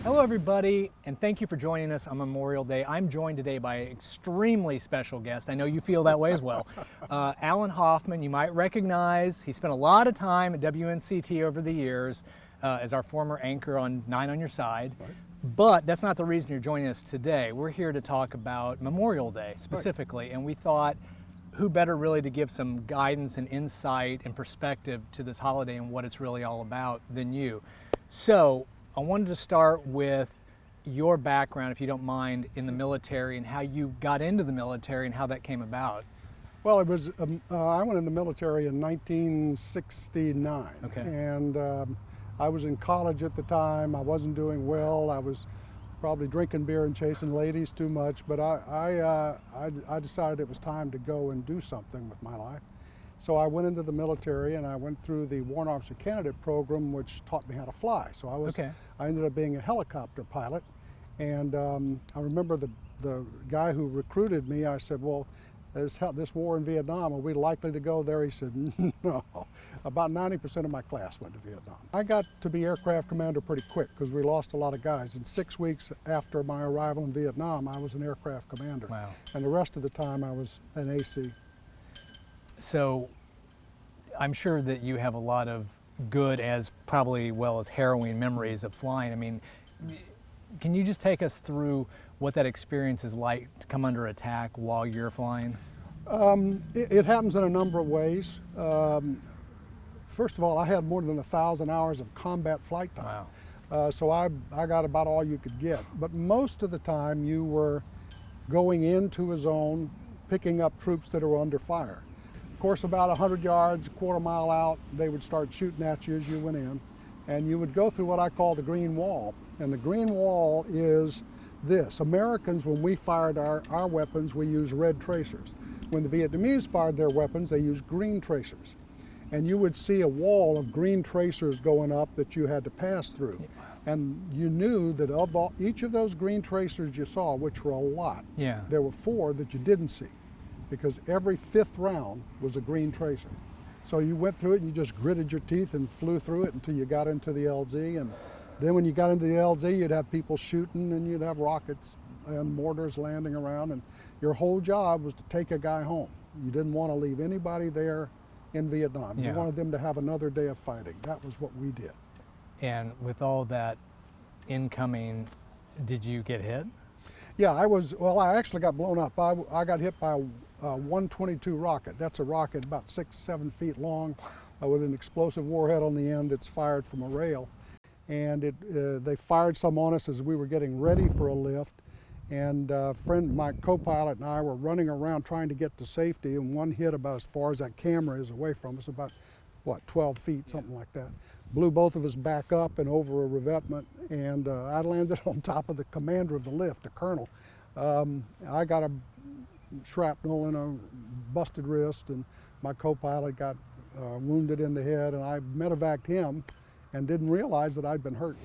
Hello everybody, and thank you for joining us on Memorial Day. I'm joined today by an extremely special guest. I know you feel that way as well. Allan Hoffman, you might recognize. He spent a lot of time at WNCT over the years as our former anchor on 9 on Your Side. Right. But that's not the reason you're joining us today. We're here to talk about Memorial Day specifically, right. And we thought, who better really to give some guidance and insight and perspective to this holiday and what it's really all about than you. So I wanted to start with your background, if you don't mind, in the military and how you got into the military and how that came about. Well, it was I went in the military in 1969, okay. And I was in college at the time. I wasn't doing well. I was probably drinking beer and chasing ladies too much, but I decided it was time to go and do something with my life. So I went into the military and I went through the Warrant Officer Candidate program, which taught me how to fly. So I ended up being a helicopter pilot. And I remember the guy who recruited me, I said, well, this war in Vietnam, are we likely to go there? He said, no. About 90% of my class went to Vietnam. I got to be aircraft commander pretty quick because we lost a lot of guys. In 6 weeks after my arrival in Vietnam, I was an aircraft commander. Wow. And the rest of the time I was an AC. So I'm sure that you have a lot of good as probably well as harrowing memories of flying. I mean, can you just take us through what that experience is like to come under attack while you're flying? It happens in a number of ways. First of all, I had more than 1,000 hours of combat flight time. Wow. So I got about all you could get. But most of the time you were going into a zone, picking up troops that are under fire. Of course, about 100 yards, a quarter mile out, they would start shooting at you as you went in. And you would go through what I call the green wall. And the green wall is this. Americans, when we fired our weapons, we used red tracers. When the Vietnamese fired their weapons, they used green tracers. And you would see a wall of green tracers going up that you had to pass through. And you knew that of each of those green tracers you saw, which were a lot, there were 4 that you didn't see, because every 5th round was a green tracer. So you went through it and you just gritted your teeth and flew through it until you got into the LZ. And then when you got into the LZ, you'd have people shooting and you'd have rockets and mortars landing around, and your whole job was to take a guy home. You didn't want to leave anybody there in Vietnam. You wanted them to have another day of fighting. That was what we did. And with all that incoming, did you get hit? Yeah, I actually got blown up. I got hit by a 122 rocket. That's a rocket about 6-7 feet long with an explosive warhead on the end that's fired from a rail. And they fired some on us as we were getting ready for a lift. And my co-pilot and I were running around trying to get to safety, and one hit about as far as that camera is away from us, about, 12 feet, something like that. Blew both of us back up and over a revetment, and I landed on top of the commander of the lift, the colonel. I got a shrapnel and a busted wrist, and my co-pilot got wounded in the head, and I medevaced him and didn't realize that I'd been hurt.